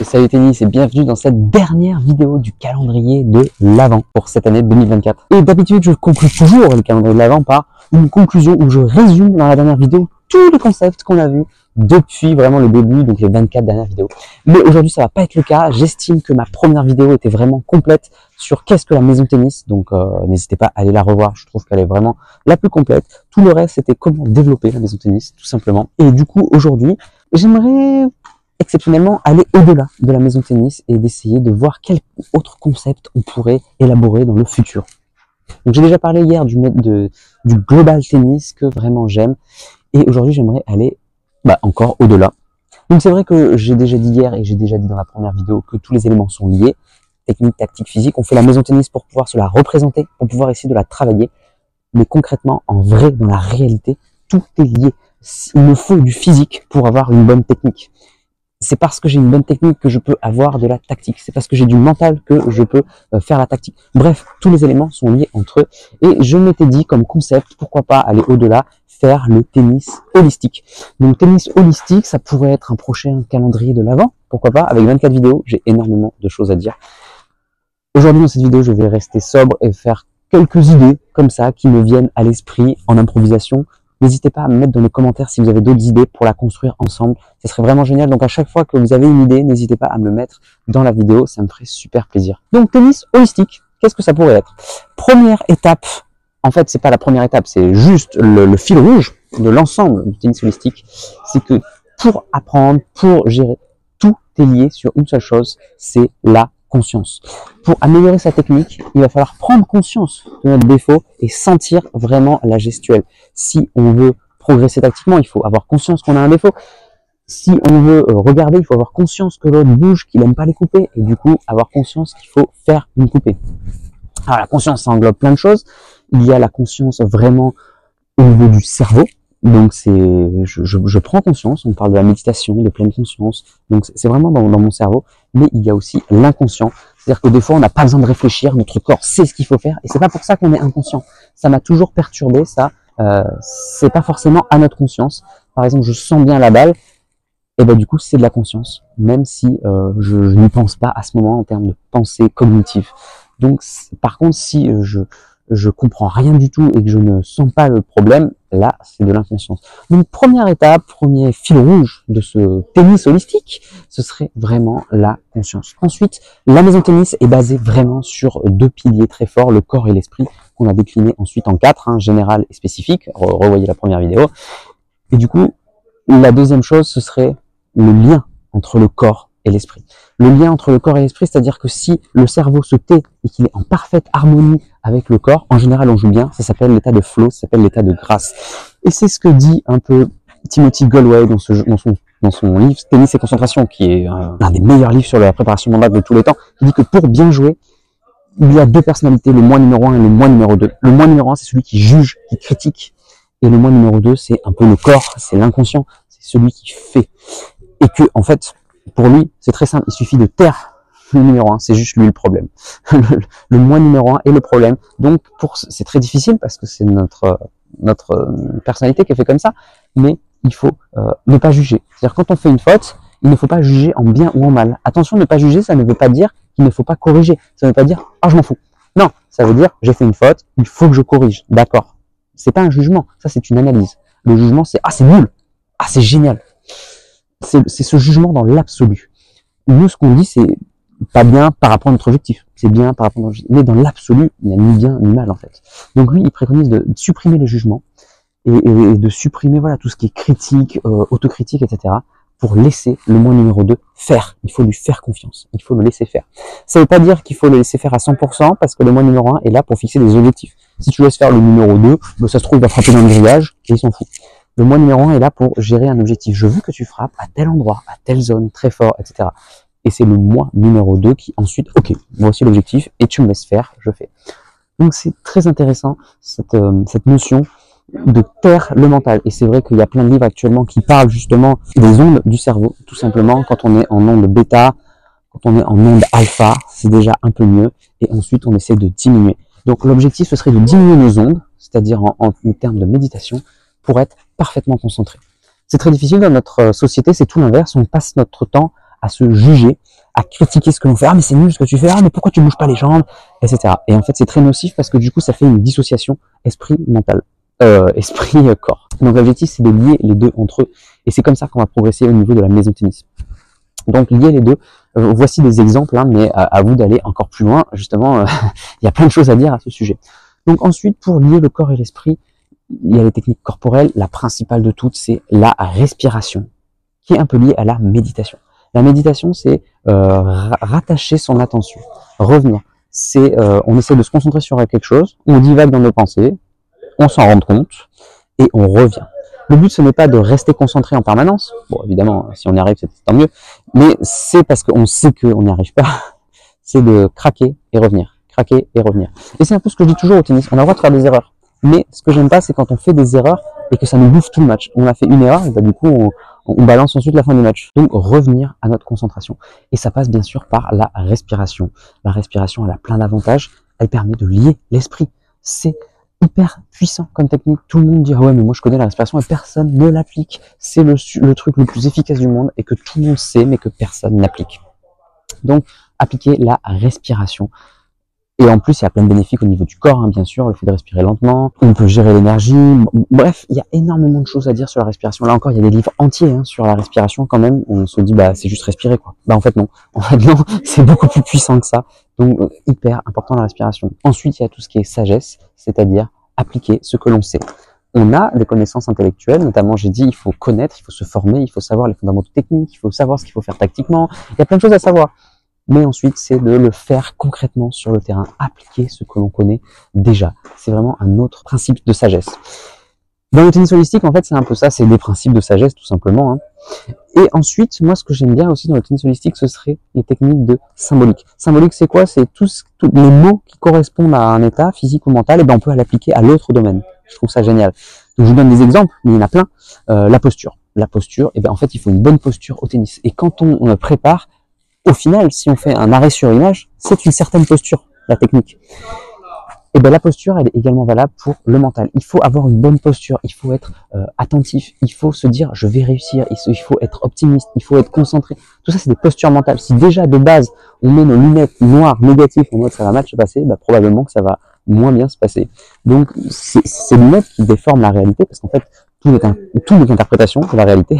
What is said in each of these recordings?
salut tennis et bienvenue dans cette dernière vidéo du calendrier de l'Avent pour cette année 2024. Et d'habitude, je conclue toujours le calendrier de l'Avent par une conclusion où je résume dans la dernière vidéo tous les concepts qu'on a vus depuis vraiment le début, donc les 24 dernières vidéos. Mais aujourd'hui, ça va pas être le cas. J'estime que ma première vidéo était vraiment complète sur qu'est-ce que la maison tennis. Donc, n'hésitez pas à aller la revoir. Je trouve qu'elle est vraiment la plus complète. Tout le reste, c'était comment développer la maison tennis, tout simplement. Et du coup, aujourd'hui, j'aimerais exceptionnellement aller au-delà de la maison tennis et d'essayer de voir quel autre concept on pourrait élaborer dans le futur. Donc, j'ai déjà parlé hier du global tennis que vraiment j'aime. Et aujourd'hui, j'aimerais aller encore au-delà. Donc c'est vrai que j'ai déjà dit hier et j'ai déjà dit dans la première vidéo que tous les éléments sont liés. Technique, tactique, physique. On fait la maison tennis pour pouvoir se la représenter, pour pouvoir essayer de la travailler. Mais concrètement, en vrai, dans la réalité, tout est lié. Il me faut du physique pour avoir une bonne technique. C'est parce que j'ai une bonne technique que je peux avoir de la tactique. C'est parce que j'ai du mental que je peux faire la tactique. Bref, tous les éléments sont liés entre eux. Et je m'étais dit comme concept, pourquoi pas aller au-delà, faire le tennis holistique. Donc tennis holistique, ça pourrait être un prochain calendrier de l'Avent. Pourquoi pas, avec 24 vidéos, j'ai énormément de choses à dire. Aujourd'hui dans cette vidéo, je vais rester sobre et faire quelques idées comme ça qui me viennent à l'esprit en improvisation. N'hésitez pas à me mettre dans les commentaires si vous avez d'autres idées pour la construire ensemble. Ce serait vraiment génial. Donc à chaque fois que vous avez une idée, n'hésitez pas à me le mettre dans la vidéo. Ça me ferait super plaisir. Donc tennis holistique, qu'est-ce que ça pourrait être? Première étape, en fait c'est pas la première étape, c'est juste le fil rouge de l'ensemble du tennis holistique. C'est que pour apprendre, pour gérer, tout est lié sur une seule chose, c'est la conscience. Pour améliorer sa technique, il va falloir prendre conscience de notre défaut et sentir vraiment la gestuelle. Si on veut progresser tactiquement, il faut avoir conscience qu'on a un défaut. Si on veut regarder, il faut avoir conscience que l'autre bouge, qu'il n'aime pas les coupées, et du coup avoir conscience qu'il faut faire une coupée. Alors la conscience, ça englobe plein de choses. Il y a la conscience vraiment au niveau du cerveau. Donc je prends conscience, on parle de la méditation, de pleine conscience, donc c'est vraiment dans mon cerveau, mais il y a aussi l'inconscient, c'est-à-dire que des fois on n'a pas besoin de réfléchir, notre corps sait ce qu'il faut faire, et c'est pas pour ça qu'on est inconscient. Ça m'a toujours perturbé, ça, c'est pas forcément à notre conscience. Par exemple, je sens bien la balle, et du coup c'est de la conscience, même si je n'y pense pas à ce moment en termes de pensée cognitive. Donc par contre, si je comprends rien du tout et que je ne sens pas le problème, là, c'est de l'inconscience. Donc, première étape, premier fil rouge de ce tennis holistique, ce serait vraiment la conscience. Ensuite, la maison tennis est basée vraiment sur deux piliers très forts, le corps et l'esprit, qu'on a décliné ensuite en 4, général et spécifique. Revoyez la première vidéo. Et du coup, la deuxième chose, ce serait le lien entre le corps et l'esprit. Le lien entre le corps et l'esprit, c'est-à-dire que si le cerveau se tait et qu'il est en parfaite harmonie avec le corps, en général on joue bien, ça s'appelle l'état de flow, ça s'appelle l'état de grâce. Et c'est ce que dit un peu Timothy Gallwey dans son livre Tennis et concentration, qui est un des meilleurs livres sur la préparation mentale de tous les temps. Il dit que pour bien jouer, il y a deux personnalités, le moi numéro 1 et le moi numéro 2. Le moi numéro 1, c'est celui qui juge, qui critique, et le moi numéro 2, c'est un peu le corps, c'est l'inconscient, c'est celui qui fait. Et que, en fait, pour lui, c'est très simple, il suffit de taire le numéro 1, c'est juste lui le problème. Le moi numéro 1 est le problème. Donc, c'est très difficile parce que c'est notre personnalité qui est fait comme ça, mais il faut ne pas juger. C'est-à-dire quand on fait une faute, il ne faut pas juger en bien ou en mal. Attention, ne pas juger, ça ne veut pas dire qu'il ne faut pas corriger. Ça ne veut pas dire « ah, je m'en fous ». Non, ça veut dire « j'ai fait une faute, il faut que je corrige ». D'accord. C'est pas un jugement, ça c'est une analyse. Le jugement, c'est « ah, c'est nul »,« ah, c'est génial ». C'est ce jugement dans l'absolu. Nous, ce qu'on dit, c'est pas bien par rapport à notre objectif. C'est bien par rapport à notre objectif. Mais dans l'absolu, il n'y a ni bien ni mal, en fait. Donc lui, il préconise de supprimer les jugements et de supprimer tout ce qui est critique, autocritique, etc. pour laisser le moi numéro 2 faire. Il faut lui faire confiance. Il faut le laisser faire. Ça ne veut pas dire qu'il faut le laisser faire à 100% parce que le moi numéro 1 est là pour fixer des objectifs. Si tu laisses faire le numéro 2, ça se trouve, il va frapper dans le grillage et il s'en fout. Le moi numéro 1 est là pour gérer un objectif. Je veux que tu frappes à tel endroit, à telle zone, très fort, etc. Et c'est le moi numéro 2 qui ensuite, ok, voici l'objectif et tu me laisses faire, je fais. Donc c'est très intéressant cette notion de taire le mental. Et c'est vrai qu'il y a plein de livres actuellement qui parlent justement des ondes du cerveau. Tout simplement, quand on est en onde bêta, quand on est en onde alpha, c'est déjà un peu mieux. Et ensuite, on essaie de diminuer. Donc l'objectif, ce serait de diminuer nos ondes, c'est-à-dire en termes de méditation, pour être parfaitement concentré. C'est très difficile dans notre société, c'est tout l'inverse. On passe notre temps à se juger, à critiquer ce que l'on fait. Ah mais c'est nul ce que tu fais, ah mais pourquoi tu bouges pas les jambes, etc. Et en fait c'est très nocif parce que du coup ça fait une dissociation esprit-mental, esprit-corps. Donc l'objectif c'est de lier les deux entre eux et c'est comme ça qu'on va progresser au niveau de la maison tennis. Donc lier les deux, voici des exemples, hein, mais à vous d'aller encore plus loin, justement, il y a plein de choses à dire à ce sujet. Donc ensuite, pour lier le corps et l'esprit, il y a les techniques corporelles, la principale de toutes, c'est la respiration, qui est un peu liée à la méditation. La méditation, c'est rattacher son attention, revenir. C'est, on essaie de se concentrer sur quelque chose, on divague dans nos pensées, on s'en rend compte, et on revient. Le but, ce n'est pas de rester concentré en permanence. Bon, évidemment, si on y arrive, c'est tant mieux. Mais c'est parce qu'on sait qu'on n'y arrive pas. C'est de craquer et revenir. Craquer et revenir. Et c'est un peu ce que je dis toujours au tennis. On a le droit de faire des erreurs. Mais ce que j'aime pas, c'est quand on fait des erreurs et que ça nous bouffe tout le match. On a fait une erreur, et bah, du coup, on balance ensuite la fin du match. Donc, revenir à notre concentration. Et ça passe bien sûr par la respiration. La respiration, elle a plein d'avantages. Elle permet de lier l'esprit. C'est hyper puissant comme technique. Tout le monde dit ah ouais mais moi je connais la respiration et personne ne l'applique. C'est le truc le plus efficace du monde et que tout le monde sait mais que personne n'applique. Donc appliquer la respiration. Et en plus il y a plein de bénéfices au niveau du corps, hein, bien sûr, le fait de respirer lentement, on peut gérer l'énergie, bref, il y a énormément de choses à dire sur la respiration. Là encore, il y a des livres entiers hein, sur la respiration quand même, on se dit bah c'est juste respirer quoi. Bah en fait non, c'est beaucoup plus puissant que ça. Donc hyper important la respiration. Ensuite, il y a tout ce qui est sagesse, c'est-à-dire appliquer ce que l'on sait. On a des connaissances intellectuelles, notamment j'ai dit il faut connaître, il faut se former, il faut savoir les fondamentaux techniques, il faut savoir ce qu'il faut faire tactiquement, il y a plein de choses à savoir. Mais ensuite, c'est de le faire concrètement sur le terrain, appliquer ce que l'on connaît déjà. C'est vraiment un autre principe de sagesse. Dans le tennis holistique, en fait, c'est un peu ça, c'est des principes de sagesse, tout simplement. Hein. Et ensuite, moi, ce que j'aime bien aussi dans le tennis holistique, ce serait les techniques de symbolique. Symbolique, c'est quoi? C'est tous les mots qui correspondent à un état physique ou mental, et ben on peut l'appliquer à l'autre domaine. Je trouve ça génial. Donc, je vous donne des exemples, mais il y en a plein. La posture. La posture, et ben en fait, il faut une bonne posture au tennis. Et quand on prépare, au final, si on fait un arrêt sur image, c'est une certaine posture, la technique. Et ben la posture, elle est également valable pour le mental. Il faut avoir une bonne posture, il faut être attentif, il faut se dire je vais réussir, il faut être optimiste, il faut être concentré. Tout ça, c'est des postures mentales. Si déjà de base, on met nos lunettes noires négatives en mode ça va mal se passer, bah, probablement que ça va moins bien se passer. Donc, c'est ces lunettes qui déforment la réalité, parce qu'en fait, tout n'est qu'interprétation de la réalité.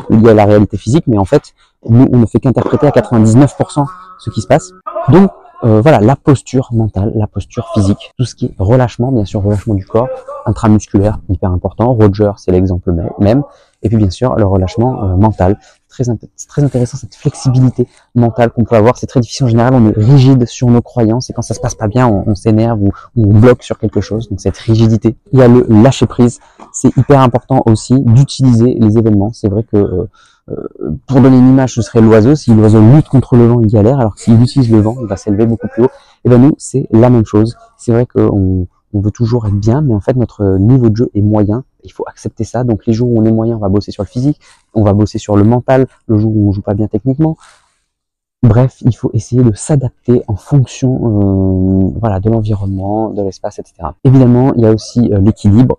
Il y a la réalité physique, mais en fait, nous, on ne fait qu'interpréter à 99% ce qui se passe. Donc, voilà, la posture mentale, la posture physique, tout ce qui est relâchement, bien sûr, relâchement du corps, intramusculaire, hyper important. Roger, c'est l'exemple même. Et puis, bien sûr, le relâchement mental. C'est très intéressant, cette flexibilité mentale qu'on peut avoir. C'est très difficile en général, on est rigide sur nos croyances et quand ça se passe pas bien, on s'énerve ou on bloque sur quelque chose. Donc, cette rigidité. Il y a le lâcher prise. C'est hyper important aussi d'utiliser les événements. C'est vrai que pour donner une image, ce serait l'oiseau. Si l'oiseau lutte contre le vent, il galère, alors que s'il utilise le vent, il va s'élever beaucoup plus haut. Et ben nous, c'est la même chose. C'est vrai qu'on veut toujours être bien, mais en fait, notre niveau de jeu est moyen. Il faut accepter ça. Donc les jours où on est moyen, on va bosser sur le physique, on va bosser sur le mental, le jour où on joue pas bien techniquement. Bref, il faut essayer de s'adapter en fonction voilà, de l'environnement, de l'espace, etc. Évidemment, il y a aussi l'équilibre.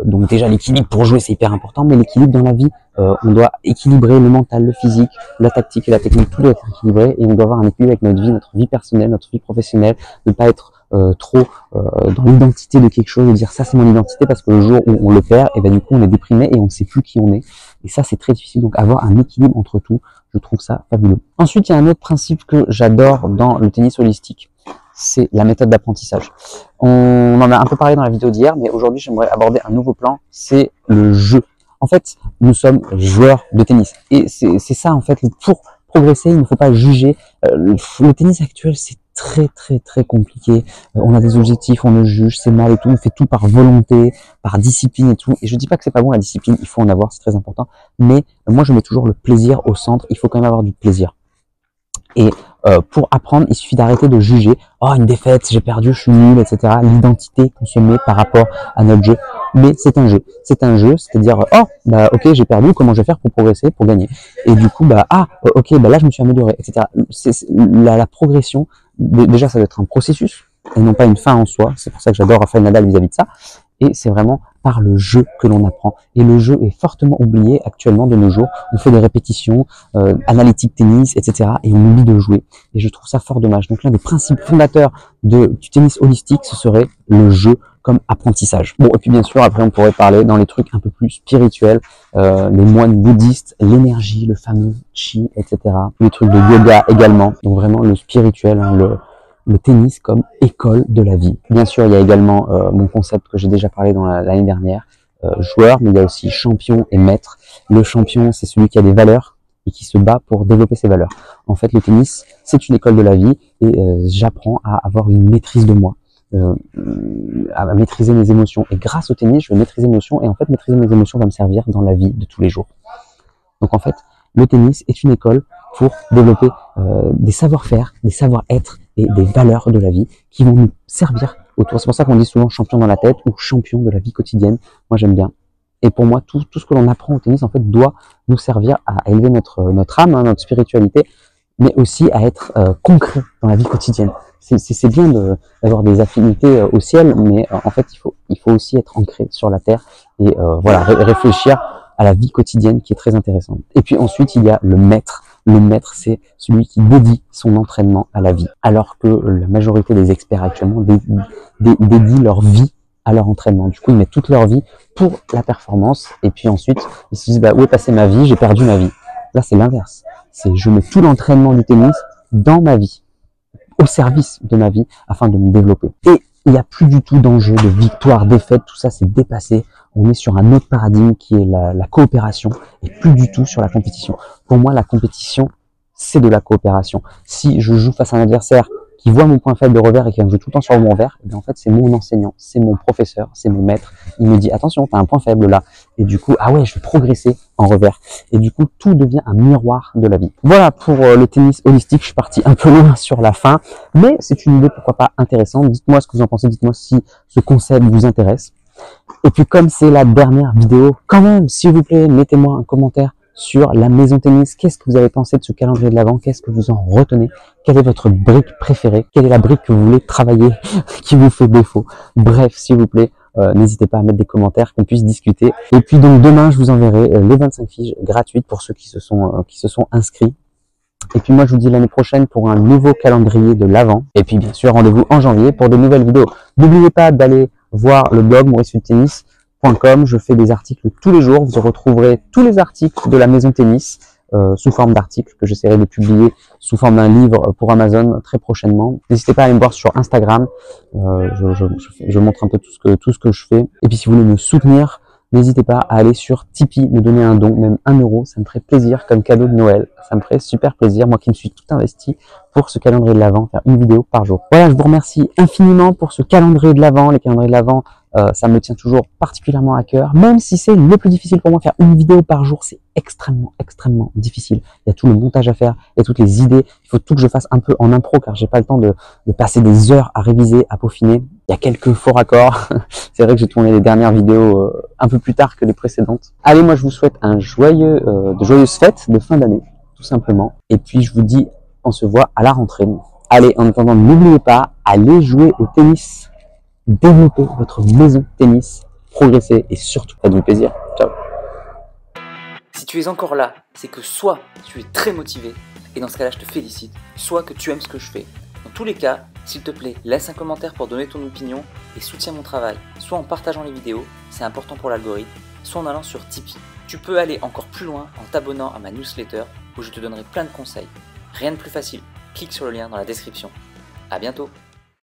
Donc déjà, l'équilibre pour jouer, c'est hyper important, mais l'équilibre dans la vie, on doit équilibrer le mental, le physique, la tactique et la technique, tout doit être équilibré et on doit avoir un équilibre avec notre vie personnelle, notre vie professionnelle, ne pas être trop dans l'identité de quelque chose, de dire ça c'est mon identité parce que le jour où on le perd, et ben du coup on est déprimé et on ne sait plus qui on est. Et ça c'est très difficile, donc avoir un équilibre entre tout, je trouve ça fabuleux. Ensuite il y a un autre principe que j'adore dans le tennis holistique, c'est la méthode d'apprentissage. On en a un peu parlé dans la vidéo d'hier, mais aujourd'hui j'aimerais aborder un nouveau plan, c'est le jeu. En fait, nous sommes joueurs de tennis. Et c'est ça, en fait, pour progresser, il ne faut pas juger. Le tennis actuel, c'est très compliqué. On a des objectifs, on le juge, c'est mal et tout. On fait tout par volonté, par discipline et tout. Et je dis pas que c'est pas bon la discipline, il faut en avoir, c'est très important. Mais moi, je mets toujours le plaisir au centre. Il faut quand même avoir du plaisir. Et pour apprendre, il suffit d'arrêter de juger. Oh, une défaite, j'ai perdu, je suis nul, etc. L'identité qu'on se met par rapport à notre jeu. Mais c'est un jeu. C'est un jeu, c'est-à-dire, oh, bah, ok, j'ai perdu, comment je vais faire pour progresser, pour gagner? Et du coup, bah, ok, bah là, je me suis amélioré, etc. La progression, déjà, ça doit être un processus et non pas une fin en soi. C'est pour ça que j'adore Rafael Nadal vis-à-vis de ça. Et c'est vraiment par le jeu que l'on apprend. Et le jeu est fortement oublié actuellement de nos jours. On fait des répétitions, analytique tennis, etc. et on oublie de jouer. Et je trouve ça fort dommage. Donc l'un des principes fondateurs du tennis holistique, ce serait le jeu comme apprentissage. Bon, et puis bien sûr, après on pourrait parler dans les trucs un peu plus spirituels, les moines bouddhistes, l'énergie, le fameux chi, etc. Les trucs de yoga également. Donc vraiment le spirituel, hein, le tennis comme école de la vie. Bien sûr, il y a également mon concept que j'ai déjà parlé dans l'année dernière, joueur, mais il y a aussi champion et maître. Le champion, c'est celui qui a des valeurs et qui se bat pour développer ses valeurs. En fait, le tennis, c'est une école de la vie et j'apprends à avoir une maîtrise de moi, à maîtriser mes émotions. Et grâce au tennis, je vais maîtriser mes émotions et en fait, maîtriser mes émotions va me servir dans la vie de tous les jours. Donc en fait, le tennis est une école pour développer des savoir-faire, des savoir-être et des valeurs de la vie qui vont nous servir autour. C'est pour ça qu'on dit souvent champion dans la tête ou champion de la vie quotidienne. Moi, j'aime bien. Et pour moi, tout ce que l'on apprend au tennis, en fait, doit nous servir à élever notre âme, hein, notre spiritualité, mais aussi à être concret dans la vie quotidienne. C'est bien d'avoir des affinités au ciel, mais en fait, il faut aussi être ancré sur la terre et voilà, réfléchir à la vie quotidienne qui est très intéressante. Et puis ensuite, il y a le maître. Le maître, c'est celui qui dédie son entraînement à la vie, alors que la majorité des experts actuellement dédient leur vie à leur entraînement. Du coup, ils mettent toute leur vie pour la performance, et puis ensuite, ils se disent, bah, où est passée ma vie? J'ai perdu ma vie. Là, c'est l'inverse. C'est je mets tout l'entraînement du tennis dans ma vie, au service de ma vie, afin de me développer. Et il n'y a plus du tout d'enjeu de victoire, défaite, tout ça c'est dépassé. On est sur un autre paradigme qui est la coopération et plus du tout sur la compétition. Pour moi, la compétition, c'est de la coopération. Si je joue face à un adversaire qui voit mon point faible de revers et qui va me jouer tout le temps sur mon revers, et bien en fait c'est mon enseignant, c'est mon professeur, c'est mon maître. Il me dit attention, tu as un point faible là. Et du coup, ah ouais, je vais progresser en revers. Et du coup, tout devient un miroir de la vie. Voilà pour le tennis holistique. Je suis parti un peu loin sur la fin, mais c'est une idée pourquoi pas intéressante. Dites-moi ce que vous en pensez, dites-moi si ce concept vous intéresse. Et puis comme c'est la dernière vidéo, quand même, s'il vous plaît, mettez-moi un commentaire sur la maison tennis. Qu'est-ce que vous avez pensé de ce calendrier de l'Avent? Qu'est-ce que vous en retenez? Quelle est votre brique préférée? Quelle est la brique que vous voulez travailler qui vous fait défaut? Bref, s'il vous plaît, n'hésitez pas à mettre des commentaires, qu'on puisse discuter. Et puis donc demain, je vous enverrai les 25 fiches gratuites pour ceux qui se sont inscrits. Et puis moi, je vous dis l'année prochaine pour un nouveau calendrier de l'Avent. Et puis bien sûr, rendez-vous en janvier pour de nouvelles vidéos. N'oubliez pas d'aller voir le blog mauricefuttennis.com. Je fais des articles tous les jours. Vous retrouverez tous les articles de la maison tennis sous forme d'articles que j'essaierai de publier sous forme d'un livre pour Amazon très prochainement. N'hésitez pas à aller me voir sur Instagram. Je montre un peu tout ce que je fais. Et puis si vous voulez me soutenir, n'hésitez pas à aller sur Tipeee, me donner un don, même 1 euro, ça me ferait plaisir comme cadeau de Noël. Ça me ferait super plaisir, moi qui me suis tout investi pour ce calendrier de l'Avent, faire une vidéo par jour. Voilà, je vous remercie infiniment pour ce calendrier de l'Avent. Les calendriers de l'Avent, ça me tient toujours particulièrement à cœur, même si c'est le plus difficile pour moi. Faire une vidéo par jour, c'est extrêmement difficile. Il y a tout le montage à faire, il y a toutes les idées. Il faut tout que je fasse un peu en impro, car j'ai pas le temps de passer des heures à réviser, à peaufiner. Il y a quelques faux raccords. C'est vrai que j'ai tourné les dernières vidéos un peu plus tard que les précédentes. Allez, moi je vous souhaite de joyeuses fêtes de fin d'année, tout simplement. Et puis je vous dis, on se voit à la rentrée. Allez, en attendant, n'oubliez pas, allez jouer au tennis. Développez votre maison tennis, progressez et surtout faites-vous plaisir. Ciao. Si tu es encore là, c'est que soit tu es très motivé, et dans ce cas-là je te félicite, soit que tu aimes ce que je fais. Dans tous les cas, s'il te plaît, laisse un commentaire pour donner ton opinion et soutiens mon travail, soit en partageant les vidéos, c'est important pour l'algorithme, soit en allant sur Tipeee. Tu peux aller encore plus loin en t'abonnant à ma newsletter où je te donnerai plein de conseils. Rien de plus facile, clique sur le lien dans la description. À bientôt.